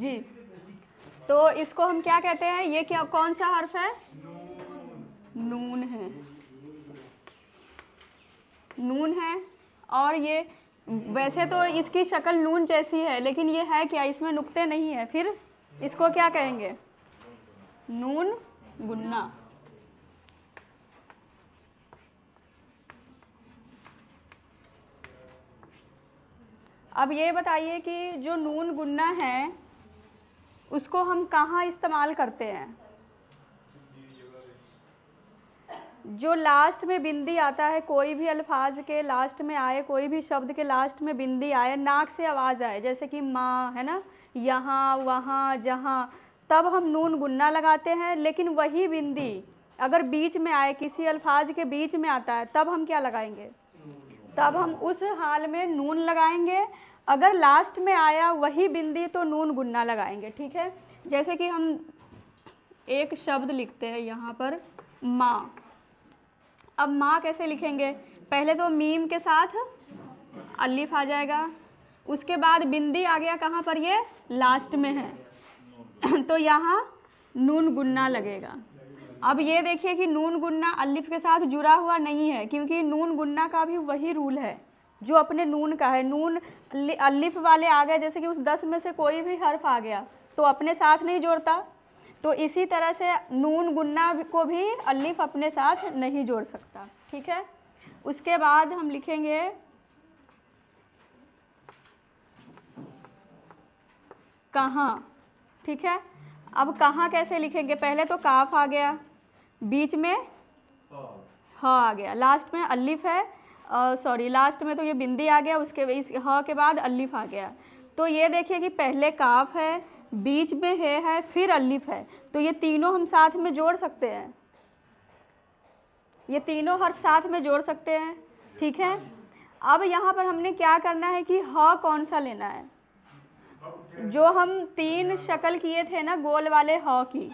जी। तो इसको हम क्या कहते हैं? ये क्या, कौन सा हर्फ है? नून है, नून है। और ये वैसे तो इसकी शक्ल नून जैसी है, लेकिन ये है क्या? इसमें नुक्ते नहीं है, फिर इसको क्या कहेंगे? नून गुन्ना। अब ये बताइए कि जो नून गुन्ना है उसको हम कहाँ इस्तेमाल करते हैं? जो लास्ट में बिंदी आता है, कोई भी अल्फाज के लास्ट में आए, कोई भी शब्द के लास्ट में बिंदी आए, नाक से आवाज़ आए, जैसे कि माँ है ना, यहाँ वहाँ जहाँ, तब हम नून गुन्ना लगाते हैं। लेकिन वही बिंदी अगर बीच में आए, किसी अल्फाज के बीच में आता है, तब हम क्या लगाएंगे? तब हम उस हाल में नून लगाएंगे। अगर लास्ट में आया वही बिंदी तो नून गुन्ना लगाएंगे। ठीक है, जैसे कि हम एक शब्द लिखते हैं यहाँ पर, माँ। अब माँ कैसे लिखेंगे? पहले तो मीम के साथ अलिफ आ जाएगा, उसके बाद बिंदी आ गया कहाँ पर? ये लास्ट में है तो यहाँ नून गुन्ना लगेगा। अब ये देखिए कि नून गुन्ना अलिफ के साथ जुड़ा हुआ नहीं है, क्योंकि नून गुन्ना का भी वही रूल है जो अपने नून का है। नून अलिफ वाले आ गए, जैसे कि उस 10 में से कोई भी हर्फ आ गया तो अपने साथ नहीं जोड़ता, तो इसी तरह से नून गुन्ना को भी अलिफ अपने साथ नहीं जोड़ सकता। ठीक है, उसके बाद हम लिखेंगे कहाँ। ठीक है, अब कहाँ कैसे लिखेंगे? पहले तो काफ आ गया, बीच में ह आ गया, लास्ट में अलिफ है, सॉरी लास्ट में तो ये बिंदी आ गया, उसके इस ह के बाद अलिफ आ गया। तो ये देखिए कि पहले काफ है, बीच में है, फिर अलिफ है, तो ये तीनों हम साथ में जोड़ सकते हैं, ये तीनों हर्फ साथ में जोड़ सकते हैं। ठीक है, अब यहाँ पर हमने क्या करना है कि ह कौन सा लेना है? जो हम 3 शक्ल किए थे ना गोल वाले ह की,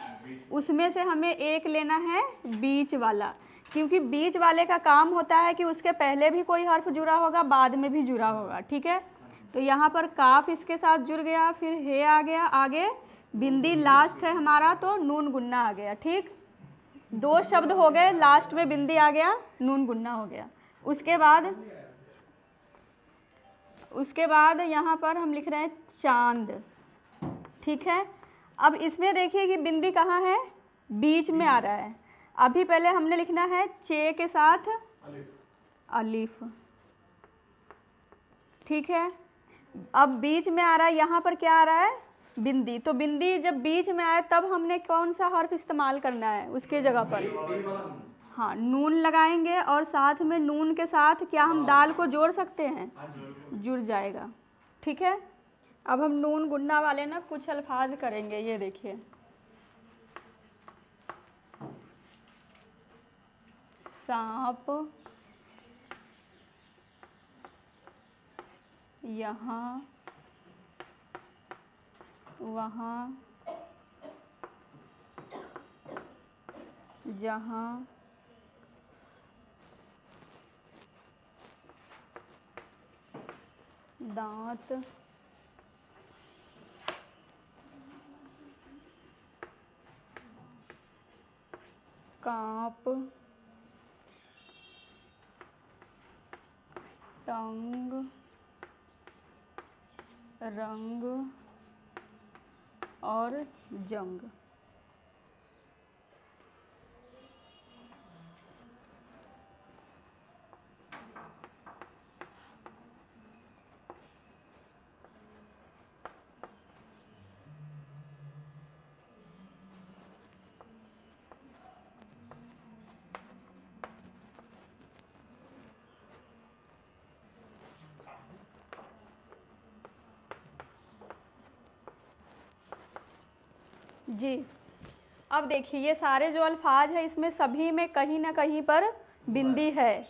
उसमें से हमें एक लेना है बीच वाला, क्योंकि बीच वाले का काम होता है कि उसके पहले भी कोई हर्फ जुड़ा होगा, बाद में भी जुड़ा होगा। ठीक है, तो यहाँ पर काफ इसके साथ जुड़ गया, फिर हे आ गया, आगे बिंदी लास्ट है हमारा तो नून गुन्ना आ गया। ठीक, 2 शब्द हो गए, लास्ट में बिंदी आ गया, नून गुन्ना हो गया। उसके बाद यहाँ पर हम लिख रहे हैं चांद। ठीक है, अब इसमें देखिए कि बिंदी कहाँ है? बीच में आ रहा है। अभी पहले हमने लिखना है चे के साथ अलिफ। ठीक है, अब बीच में आ रहा है, यहाँ पर क्या आ रहा है? बिंदी। तो बिंदी जब बीच में आए तब हमने कौन सा हर्फ इस्तेमाल करना है उसके जगह पर? हाँ, नून लगाएंगे, और साथ में नून के साथ क्या हम दाल को जोड़ सकते हैं? जुड़ जाएगा। ठीक है, अब हम नून गुन्ना वाले ना कुछ अल्फाज करेंगे, ये देखिए। सांप, यहाँ वहाँ जहाँ, दांत, कांप, टंग, रंग और जंग। जी, अब देखिए ये सारे जो अल्फाज है इसमें सभी में कहीं ना कहीं पर बिंदी है,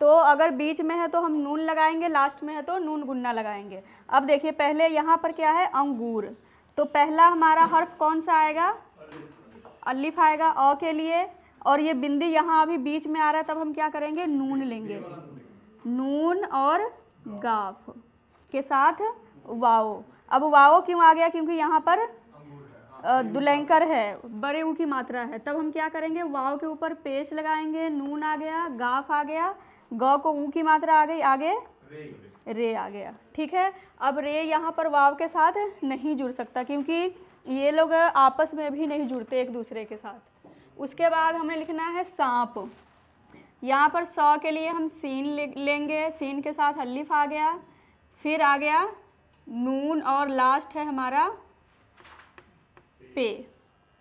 तो अगर बीच में है तो हम नून लगाएंगे, लास्ट में है तो नून गुन्ना लगाएंगे। अब देखिए पहले यहाँ पर क्या है? अंगूर। तो पहला हमारा हर्फ कौन सा आएगा? अलिफ आएगा अ के लिए, और ये बिंदी यहाँ अभी बीच में आ रहा है, तब हम क्या करेंगे? नून लेंगे। नून और गाफ के साथ वाओ। अब वाओ क्यों आ गया? क्योंकि यहाँ पर दुलैंकर है, बड़े ऊ की मात्रा है। तब हम क्या करेंगे, वाव के ऊपर पेश लगाएंगे, नून आ गया, गाफ आ गया, गौ को ऊ की मात्रा आ गई, आगे रे आ गया। ठीक है, अब रे यहाँ पर वाव के साथ नहीं जुड़ सकता क्योंकि ये लोग आपस में भी नहीं जुड़ते एक दूसरे के साथ। उसके बाद हमें लिखना है सांप। यहाँ पर सौ के लिए हम सीन लेंगे, सीन के साथ अलिफ आ गया, फिर आ गया नून और लास्ट है हमारा पे।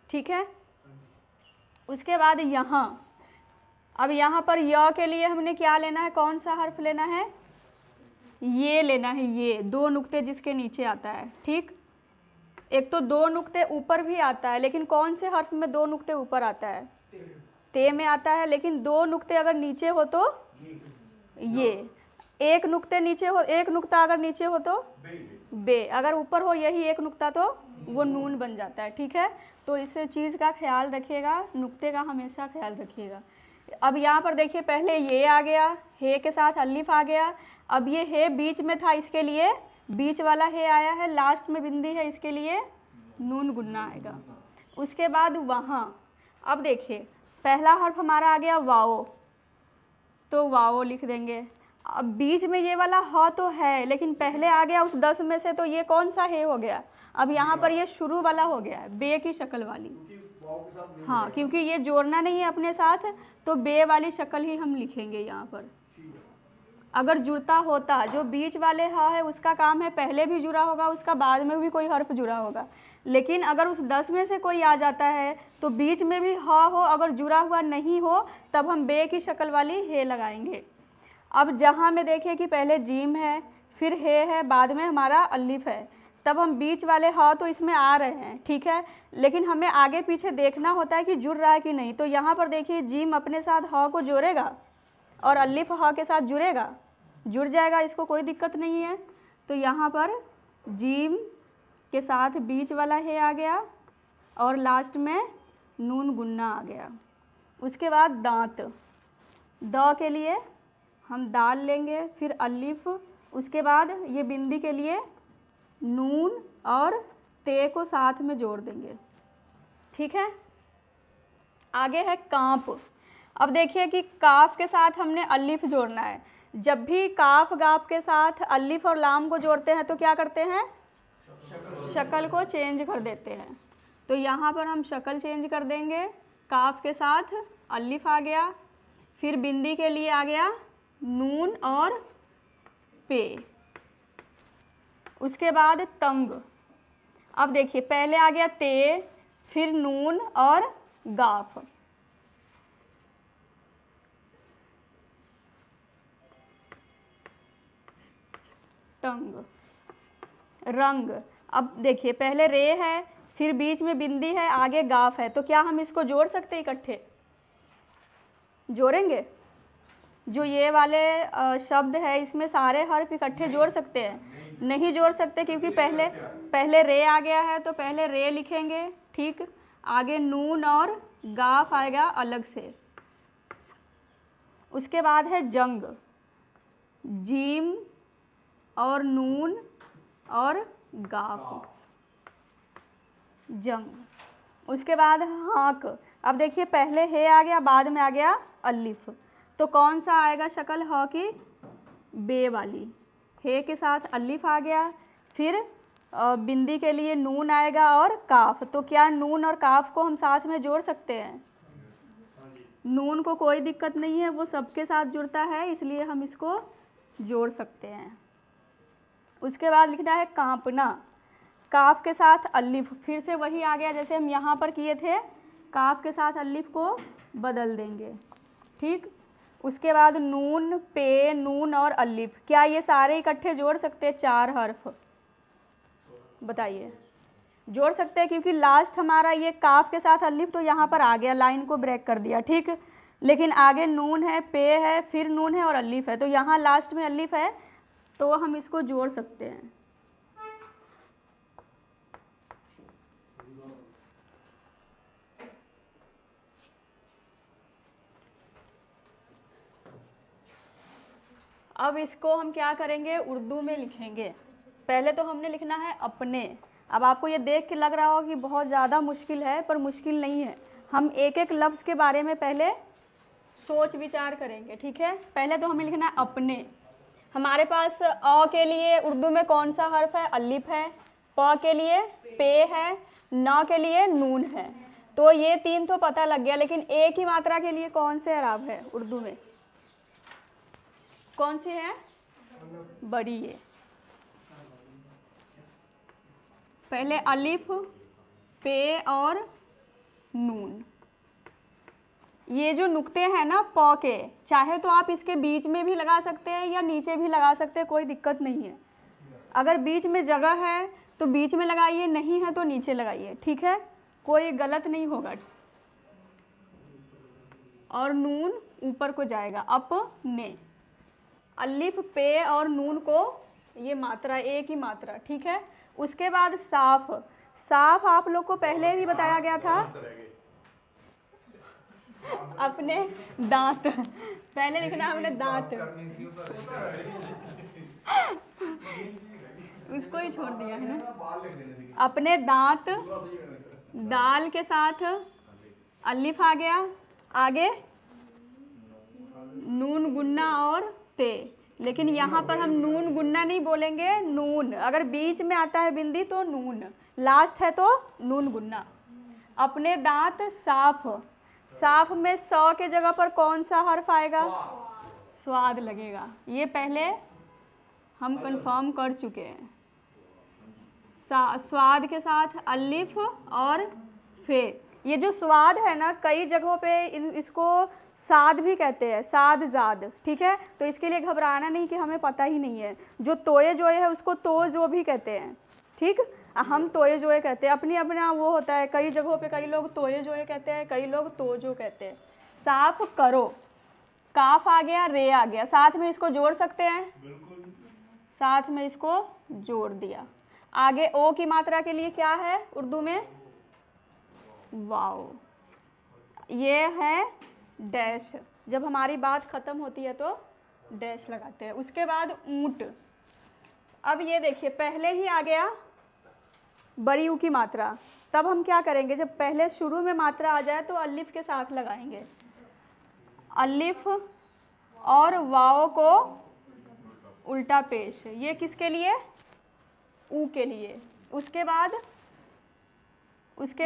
ठीक है, उसके बाद यहाँ, अब यहाँ पर य के लिए हमने क्या लेना है, कौन सा हर्फ लेना है, ये लेना है, ये दो नुक्ते जिसके नीचे आता है। ठीक, एक तो दो नुक्ते ऊपर भी आता है, लेकिन कौन से हर्फ में दो नुक्ते ऊपर आता है, ते में आता है, लेकिन दो नुक्ते अगर नीचे हो तो ये, एक नुक्ते नीचे हो, एक नुक्ता अगर नीचे हो तो बे, अगर ऊपर हो यही एक नुक्ता तो वो नून बन जाता है। ठीक है, तो इस चीज़ का ख्याल रखिएगा, नुक्ते का हमेशा ख्याल रखिएगा। अब यहाँ पर देखिए, पहले ये आ गया, हे के साथ अलिफ आ गया, अब ये हे बीच में था इसके लिए बीच वाला हे आया है, लास्ट में बिंदी है इसके लिए नून गुन्ना आएगा। उसके बाद वहाँ, अब देखिए पहला हर्फ हमारा आ गया वाओ, तो वाओ लिख देंगे। अब बीच में ये वाला ह तो है, लेकिन पहले आ गया उस 10 में से, तो ये कौन सा हे हो गया, अब यहाँ पर ये शुरू वाला हो गया है, बे की शक्ल वाली। हाँ, क्योंकि ये जोड़ना नहीं है अपने साथ, तो बे वाली शक्ल ही हम लिखेंगे यहाँ पर। अगर जुड़ता होता, जो बीच वाले ह है उसका काम है पहले भी जुड़ा होगा, उसका बाद में भी कोई हर्फ जुड़ा होगा, लेकिन अगर उस 10 में से कोई आ जाता है तो बीच में भी ह हो, अगर जुड़ा हुआ नहीं हो तब हम बे की शक्ल वाली हे लगाएंगे। अब जहाँ में देखिए कि पहले जीम है, फिर हे है, बाद में हमारा अलिफ है, तब हम बीच वाले ह तो इसमें आ रहे हैं। ठीक है, लेकिन हमें आगे पीछे देखना होता है कि जुड़ रहा है कि नहीं। तो यहाँ पर देखिए जीम अपने साथ ह को जोड़ेगा और अलिफ ह के साथ जुड़ेगा, जुड़ जाएगा, इसको कोई दिक्कत नहीं है। तो यहाँ पर जीम के साथ बीच वाला हे आ गया और लास्ट में नून गुन्ना आ गया। उसके बाद दांत, द के लिए हम दाल लेंगे, फिर अलिफ, उसके बाद ये बिंदी के लिए नून और ते को साथ में जोड़ देंगे। ठीक है, आगे है कांप। अब देखिए कि काफ के साथ हमने अलिफ जोड़ना है। जब भी काफ गाफ के साथ अलिफ और लाम को जोड़ते हैं तो क्या करते हैं, शक्ल को चेंज कर देते हैं। तो यहाँ पर हम शक्ल चेंज कर देंगे, काफ के साथ अलिफ आ गया, फिर बिंदी के लिए आ गया नून और पे, उसके बाद तंग। अब देखिए पहले आ गया ते, फिर नून और गाफ, तंग। रंग, अब देखिए पहले रे है, फिर बीच में बिंदी है, आगे गाफ है, तो क्या हम इसको जोड़ सकते हैं इकट्ठे, जोड़ेंगे? जो ये वाले शब्द है इसमें सारे हर्फ इकट्ठे जोड़ सकते हैं? नहीं जोड़ सकते, क्योंकि पहले रे आ गया है, तो पहले रे लिखेंगे। ठीक, आगे नून और गाफ आएगा अलग से। उसके बाद है जंग, जीम और नून और गाफ, जंग। उसके बाद हाँक। अब देखिए पहले हे आ गया, बाद में आ गया अलिफ, तो कौन सा आएगा शक्ल ह की, बे वाली। हे के साथ अलिफ आ गया, फिर बिंदी के लिए नून आएगा और काफ, तो क्या नून और काफ को हम साथ में जोड़ सकते हैं? नून को कोई दिक्कत नहीं है, वो सबके साथ जुड़ता है, इसलिए हम इसको जोड़ सकते हैं। उसके बाद लिखना है कांपना, काफ के साथ अलिफ, फिर से वही आ गया जैसे हम यहाँ पर किए थे, काफ के साथ अलिफ को बदल देंगे। ठीक, उसके बाद नून, पे, नून और अलिफ, क्या ये सारे इकट्ठे जोड़ सकते हैं? 4 हर्फ, बताइए, जोड़ सकते हैं, क्योंकि लास्ट हमारा ये काफ के साथ अलिफ तो यहाँ पर आ गया, लाइन को ब्रेक कर दिया। ठीक, लेकिन आगे नून है, पे है, फिर नून है और अलिफ है, तो यहाँ लास्ट में अलिफ है, तो हम इसको जोड़ सकते हैं। अब इसको हम क्या करेंगे, उर्दू में लिखेंगे। पहले तो हमने लिखना है अपने। अब आपको ये देख के लग रहा होगा कि बहुत ज़्यादा मुश्किल है, पर मुश्किल नहीं है। हम एक एक लफ्ज़ के बारे में पहले सोच विचार करेंगे, ठीक है। पहले तो हमें लिखना है अपने। हमारे पास अ के लिए उर्दू में कौन सा हर्फ है? अलिफ है। प के लिए पे है। न के लिए नून है। तो ये 3 तो पता लग गया, लेकिन ए की मात्रा के लिए कौन से अराब है उर्दू में? कौन सी है? बड़ी ए। पहले अलिफ, पे और नून। ये जो नुक्ते हैं ना प के, चाहे तो आप इसके बीच में भी लगा सकते हैं या नीचे भी लगा सकते हैं, कोई दिक्कत नहीं है। अगर बीच में जगह है तो बीच में लगाइए, नहीं है तो नीचे लगाइए, ठीक है, कोई गलत नहीं होगा। और नून ऊपर को जाएगा, अपने। अलिफ, पे और नून को ये मात्रा, एक ही मात्रा, ठीक है। उसके बाद साफ। साफ आप लोग को पहले भी बताया गया था, अपने दांत। पहले लिखना है अपने दांत, उसको ही छोड़ दिया है ना। अपने दांत, दाल के साथ अलिफ आ गया, आगे नून गुन्ना और ते। लेकिन यहाँ पर हम नून गुन्ना नहीं बोलेंगे, नून। अगर बीच में आता है बिंदी तो नून, लास्ट है तो नून गुन्ना। अपने दांत साफ। साफ में सौ के जगह पर कौन सा हर्फ आएगा? स्वाद लगेगा। ये पहले हम कंफर्म कर चुके हैं। स्वाद के साथ अलिफ और फे। ये जो स्वाद है ना, कई जगहों पे इसको साद भी कहते हैं, साद जाद, ठीक है। तो इसके लिए घबराना नहीं कि हमें पता ही नहीं है। जो तोए जोए है उसको तो जो भी कहते हैं, ठीक। हम तोए जोए कहते हैं, अपनी अपना वो होता है। कई जगहों पे कई लोग तोए जोए कहते हैं, कई लोग तो जो कहते हैं। साफ करो, काफ आ गया, रे आ गया, साथ में इसको जोड़ सकते हैं, साथ में इसको जोड़ दिया। आगे ओ की मात्रा के लिए क्या है उर्दू में? वाओ। ये है डैश। जब हमारी बात ख़त्म होती है तो डैश लगाते हैं। उसके बाद ऊंट। अब ये देखिए, पहले ही आ गया बड़ी ऊ की मात्रा। तब हम क्या करेंगे, जब पहले शुरू में मात्रा आ जाए तो अलिफ के साथ लगाएंगे। अलिफ और वाओ को उल्टा पेश। ये किसके लिए? ऊ के लिए। उसके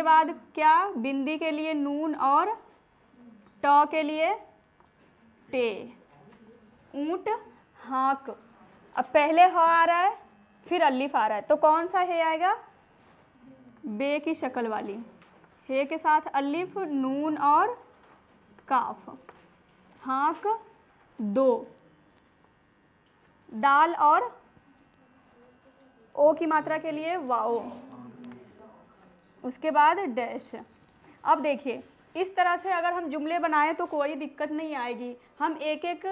बाद क्या? बिंदी के लिए नून और ट के लिए टे। ऊंट, हाँक। अब पहले ह आ रहा है, फिर अलिफ आ रहा है, तो कौन सा हे आएगा? बे की शक्ल वाली। हे के साथ अलिफ, नून और काफ। हाँक, दो। दाल और ओ की मात्रा के लिए वाओ। उसके बाद डैश। अब देखिए, इस तरह से अगर हम जुमले बनाएं तो कोई दिक्कत नहीं आएगी। हम एक एक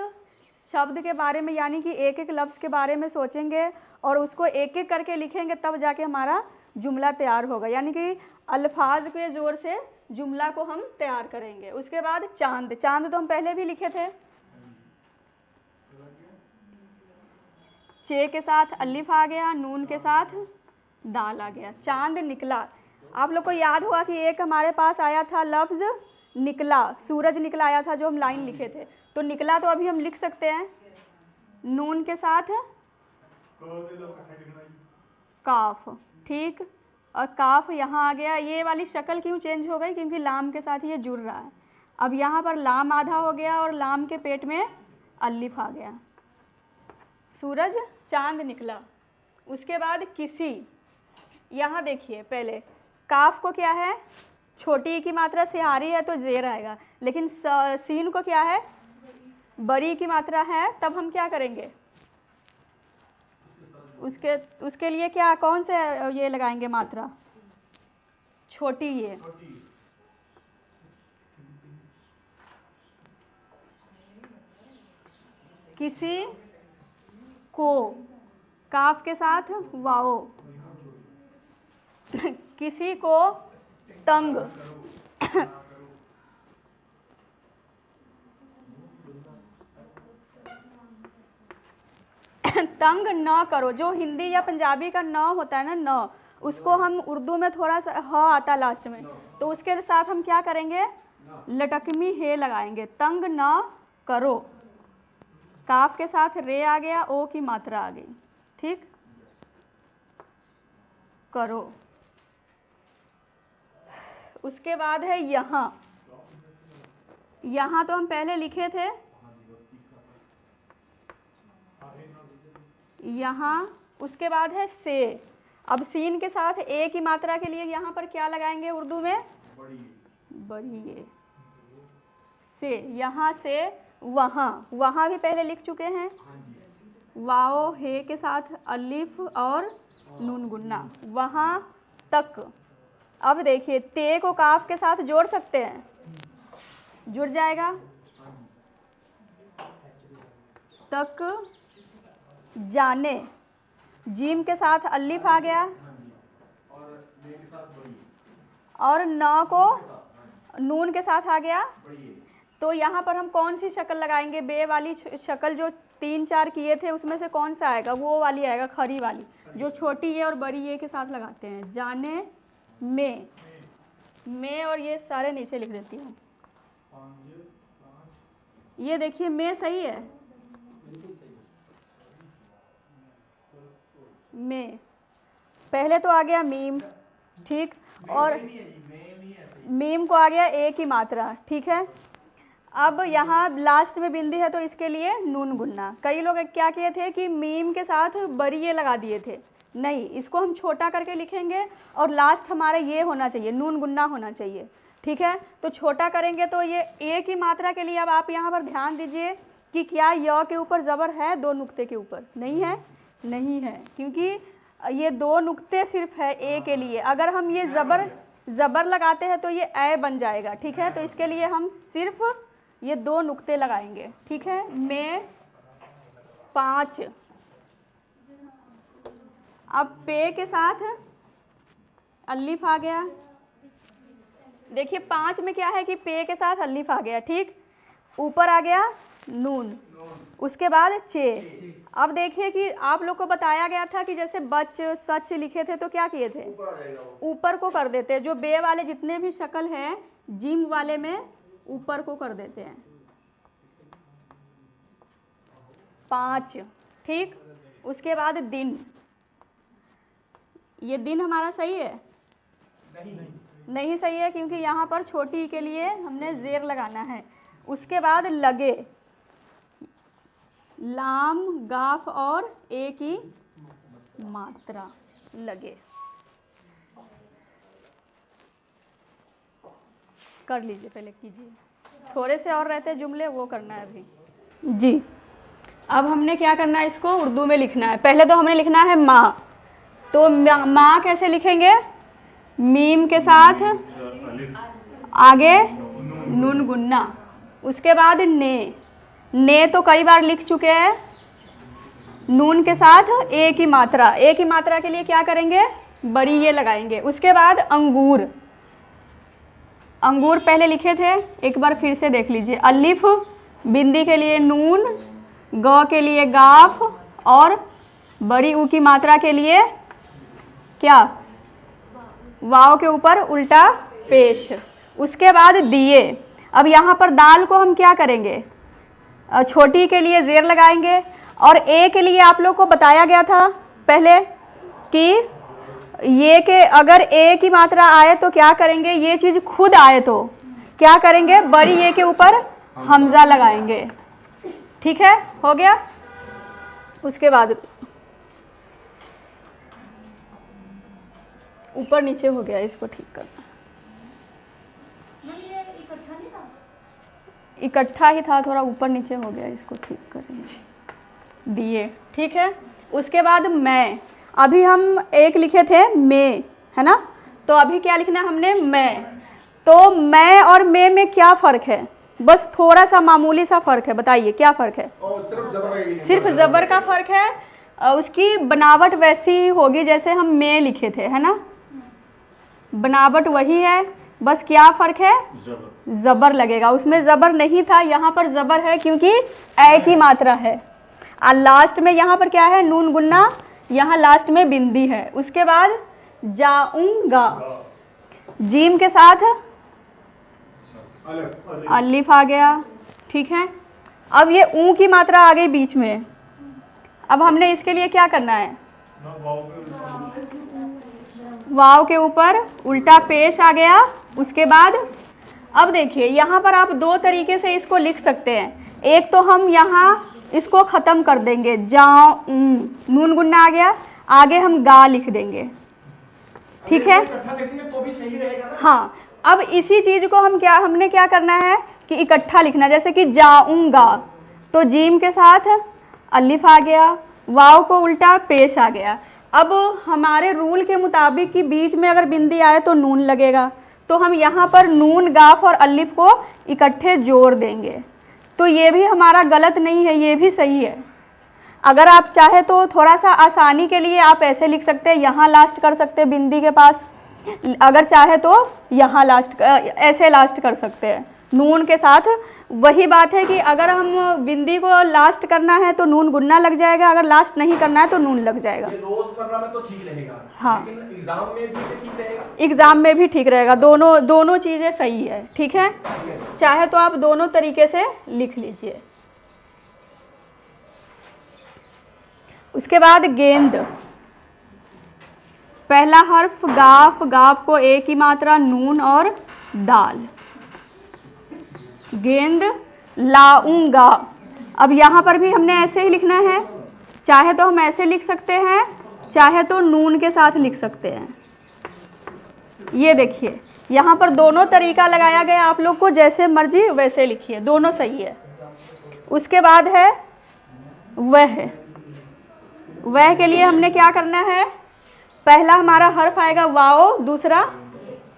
शब्द के बारे में, यानी कि एक एक लफ्ज़ के बारे में सोचेंगे और उसको एक एक करके लिखेंगे, तब जाके हमारा जुमला तैयार होगा। यानी कि अल्फाज के ज़ोर से जुमला को हम तैयार करेंगे। उसके बाद चांद। चांद तो हम पहले भी लिखे थे। चे के साथ अलिफ आ गया, नून के साथ दाल आ गया। चांद निकला। आप लोग को याद होगा कि एक हमारे पास आया था लफ्ज़ निकला, सूरज निकला आया था, जो हम लाइन लिखे थे। तो निकला तो अभी हम लिख सकते हैं नून के साथ काफ, ठीक। और काफ यहाँ आ गया। ये वाली शक्ल क्यों चेंज हो गई? क्योंकि लाम के साथ ये जुड़ रहा है। अब यहाँ पर लाम आधा हो गया और लाम के पेट में अलिफ आ गया। सूरज, चांद निकला। उसके बाद किसी। यहाँ देखिए, पहले काफ को क्या है? छोटी की मात्रा से आ रही है तो जेर आएगा, लेकिन सीन को क्या है? बड़ी की मात्रा है। तब हम क्या करेंगे? उसके लिए क्या, कौन से ये लगाएंगे मात्रा? छोटी। ये किसी को, काफ के साथ वाओ। किसी को तंग। तंग न करो। जो हिंदी या पंजाबी का न होता है ना, न, उसको हम उर्दू में थोड़ा सा ह आता लास्ट में, तो उसके साथ हम क्या करेंगे, लटकमी हे लगाएंगे। तंग न करो, काफ के साथ रे आ गया, ओ की मात्रा आ गई, ठीक, करो। उसके बाद है यहाँ, यहाँ तो हम पहले लिखे थे, यहाँ। उसके बाद है से। अब सीन के साथ ए की मात्रा के लिए यहाँ पर क्या लगाएंगे उर्दू में, बढ़िए, से। यहाँ से वहाँ, वहाँ भी पहले लिख चुके हैं, वाओ हे के साथ अलिफ और नून गुन्ना, वहाँ तक। अब देखिए ते को काफ के साथ जोड़ सकते हैं, जुड़ जाएगा, तक जाने। जीम के साथ अलिफ आ गया, और न को नून के साथ आ गया। तो यहाँ पर हम कौन सी शक्ल लगाएंगे, बे वाली शक्ल जो 3-4 किए थे उसमें से कौन सा आएगा, वो वाली आएगा, खरी वाली, जो छोटी ये और बड़ी ये के साथ लगाते हैं। जाने में और ये सारे नीचे लिख देती हूँ। ये देखिए में सही है, में पहले तो आ गया मीम, ठीक, और मीम को आ गया ए की मात्रा, ठीक है। अब यहाँ लास्ट में बिंदी है तो इसके लिए नून गुन्ना। कई लोग क्या किए थे कि मीम के साथ बरिए लगा दिए थे, नहीं, इसको हम छोटा करके लिखेंगे और लास्ट हमारा ये होना चाहिए, नून गुन्ना होना चाहिए, ठीक है। तो छोटा करेंगे तो ये ए की मात्रा के लिए अब आप यहाँ पर ध्यान दीजिए कि क्या य के ऊपर ज़बर है, 2 नुक्ते के ऊपर, नहीं है, नहीं है, क्योंकि ये 2 नुक्ते सिर्फ है ए के लिए। अगर हम ये ज़बर लगाते हैं तो ये ए बन जाएगा, ठीक है। तो इसके लिए हम सिर्फ ये 2 नुक्ते लगाएंगे, ठीक है। में 5। अब पे के साथ अलिफ आ गया, देखिए 5 में क्या है कि पे के साथ अलिफ आ गया, ठीक, ऊपर आ गया नून, उसके बाद चे। अब देखिए कि आप लोग को बताया गया था कि जैसे बच सच लिखे थे तो क्या किए थे, ऊपर को कर देते हैं। जो बे वाले जितने भी शक्ल हैं जिम वाले में ऊपर को कर देते हैं, 5, ठीक। उसके बाद दिन, ये दिन हमारा सही है, नहीं सही है, क्योंकि यहाँ पर छोटी के लिए हमने जेर लगाना है। उसके बाद लगे, लाम गाफ और ए की मात्रा, लगे, कर लीजिए, पहले कीजिए, थोड़े से और रहते जुमले वो करना है अभी जी। अब हमने क्या करना है, इसको उर्दू में लिखना है। पहले तो हमने लिखना है माँ, तो माँ कैसे लिखेंगे, मीम के साथ आगे नून गुन्ना, उसके बाद ने तो कई बार लिख चुके हैं, नून के साथ ए की मात्रा, ए की मात्रा के लिए क्या करेंगे, बड़ी ये लगाएंगे। उसके बाद अंगूर, अंगूर पहले लिखे थे, एक बार फिर से देख लीजिए, अलिफ, बिंदी के लिए नून, ग के लिए गाफ, और बड़ी ऊ की मात्रा के लिए क्या, वाव के ऊपर उल्टा पेश। उसके बाद दिए। अब यहाँ पर दाल को हम क्या करेंगे, छोटी के लिए जेर लगाएंगे, और ए के लिए आप लोग को बताया गया था पहले कि ये के अगर ए की मात्रा आए तो क्या करेंगे, ये चीज़ खुद आए तो क्या करेंगे, बड़ी ए के ऊपर हमजा लगाएंगे, ठीक है, हो गया। उसके बाद ऊपर नीचे हो गया, इसको ठीक करना, इकट्ठा ही था, थोड़ा ऊपर नीचे हो गया, इसको ठीक करेंगे, दिए, ठीक है। उसके बाद मैं, अभी हम एक लिखे थे में, है ना, तो अभी क्या लिखना है हमने, मैं। तो मैं और में क्या फ़र्क है, बस थोड़ा सा मामूली सा फ़र्क है, बताइए क्या फ़र्क है, सिर्फ ज़बर का फ़र्क है, उसकी बनावट वैसी होगी जैसे हम में लिखे थे, है ना, बनावट वही है, बस क्या फ़र्क है, ज़बर लगेगा, उसमें ज़बर नहीं था, यहाँ पर ज़बर है क्योंकि ए की मात्रा है। लास्ट में यहाँ पर क्या है, नून गुन्ना, यहाँ लास्ट में बिंदी है। उसके बाद जाऊंगा, जीम के साथ अलिफ आ गया, ठीक है। अब ये ऊ की मात्रा आ गई बीच में। अब हमने इसके लिए क्या करना है, वाव के ऊपर उल्टा पेश आ गया। उसके बाद अब देखिए यहाँ पर आप दो तरीके से इसको लिख सकते हैं। एक तो हम यहाँ इसको ख़त्म कर देंगे, जाऊं, नून गुन्ना आ गया, आगे हम गा लिख देंगे, ठीक है। तो भी सही रहेगा ना? हाँ, अब इसी चीज़ को हमने क्या करना है कि इकट्ठा लिखना। जैसे कि जाऊंगा, तो जीम के साथ अलिफ आ गया, वाव को उल्टा पेश आ गया। अब हमारे रूल के मुताबिक कि बीच में अगर बिंदी आए तो नून लगेगा, तो हम यहाँ पर नून, गाफ और अलिफ को इकट्ठे जोड़ देंगे। तो ये भी हमारा गलत नहीं है, ये भी सही है। अगर आप चाहे तो थोड़ा सा आसानी के लिए आप ऐसे लिख सकते हैं, यहाँ लास्ट कर सकते हैं बिंदी के पास। अगर चाहे तो यहाँ लास्ट, ऐसे लास्ट कर सकते हैं नून के साथ। वही बात है कि अगर हम बिंदी को लास्ट करना है तो नून गुन्ना लग जाएगा, अगर लास्ट नहीं करना है तो नून लग जाएगा। ये रोजमर्रा में तो ठीक रहेगा, हाँ, लेकिन एग्जाम में भी तो ठीक रहेगा। एग्ज़ाम में भी ठीक रहेगा, दोनों चीज़ें सही है, ठीक है। चाहे तो आप दोनों तरीके से लिख लीजिए। उसके बाद गेंद, पहला हर्फ गाफ, गाफ को एक ही मात्रा, नून और दाल। गेंद लाऊंगा, अब यहाँ पर भी हमने ऐसे ही लिखना है। चाहे तो हम ऐसे लिख सकते हैं, चाहे तो नून के साथ लिख सकते हैं। ये देखिए यहाँ पर दोनों तरीका लगाया गया, आप लोग को जैसे मर्जी वैसे लिखिए, दोनों सही है। उसके बाद है वह, वह के लिए हमने क्या करना है, पहला हमारा हर्फ आएगा वाओ, दूसरा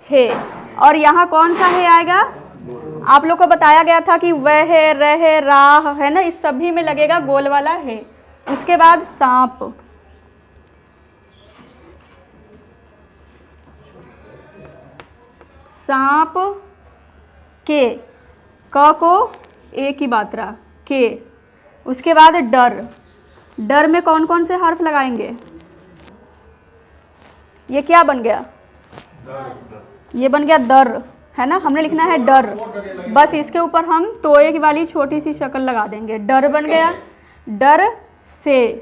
है, और यहाँ कौन सा है आएगा, आप लोग को बताया गया था कि वह है, रह, राह है ना, इस सभी में लगेगा गोल वाला है। उसके बाद सांप, सांप के, क को एक ही मात्रा, के। उसके बाद डर, डर में कौन कौन से हर्फ लगाएंगे, ये क्या बन गया, ये बन गया दर, है ना। हमने लिखना है डर, बस इसके ऊपर हम तोए की वाली छोटी सी शक्ल लगा देंगे, डर बन गया। डर से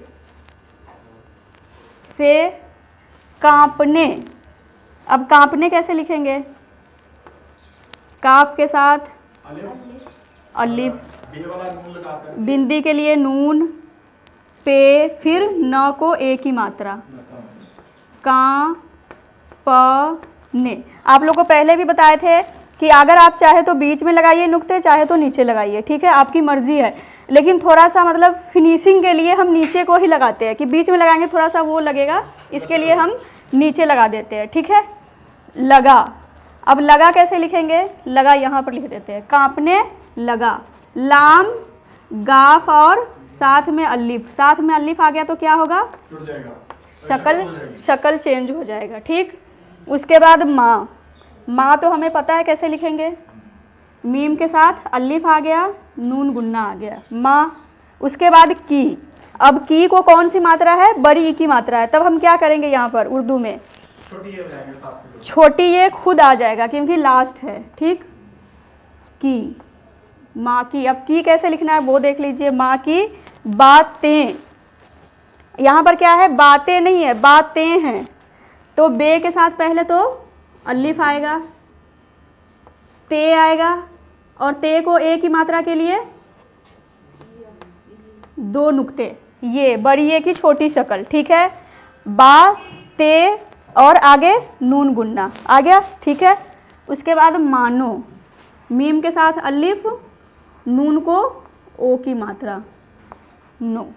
कांपने, अब कांपने कैसे लिखेंगे, काफ के साथ अलिफ, बिंदी के लिए नून, पे, फिर न को एक ही मात्रा, का, प, ने। आप लोग को पहले भी बताए थे कि अगर आप चाहे तो बीच में लगाइए नुक्ते, चाहे तो नीचे लगाइए, ठीक है, आपकी मर्जी है। लेकिन थोड़ा सा मतलब फिनिशिंग के लिए हम नीचे को ही लगाते हैं, कि बीच में लगाएंगे थोड़ा सा वो लगेगा, इसके लिए हम नीचे लगा देते हैं, ठीक है। लगा, अब लगा कैसे लिखेंगे, लगा यहाँ पर लिख देते हैं, कांपने लगा। लाम, गाफ और साथ में अलिफ, साथ में अलिफ आ गया तो क्या होगा, जुड़ जाएगा, शक्ल चेंज हो जाएगा, ठीक। उसके बाद माँ, माँ तो हमें पता है कैसे लिखेंगे, मीम के साथ अलिफ आ गया, नून गुन्ना आ गया, माँ। उसके बाद की, अब की को कौन सी मात्रा है, बड़ी ई की मात्रा है, तब हम क्या करेंगे यहाँ पर उर्दू में, छोटी ये खुद आ जाएगा क्योंकि लास्ट है, ठीक। की, माँ की, अब की कैसे लिखना है वो देख लीजिए, माँ की बातें, यहाँ पर क्या है, बातें नहीं है, बातें हैं, तो बे के साथ पहले तो अलिफ आएगा, ते आएगा, और ते को एक ही मात्रा के लिए दो नुक्ते, ये बड़ी ए की छोटी शक्ल, ठीक है। बा, ते और आगे नून गुन्ना आ गया, ठीक है। उसके बाद मानो, मीम के साथ अलिफ, नून को ओ की मात्रा, नो।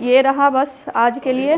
ये रहा बस आज के लिए।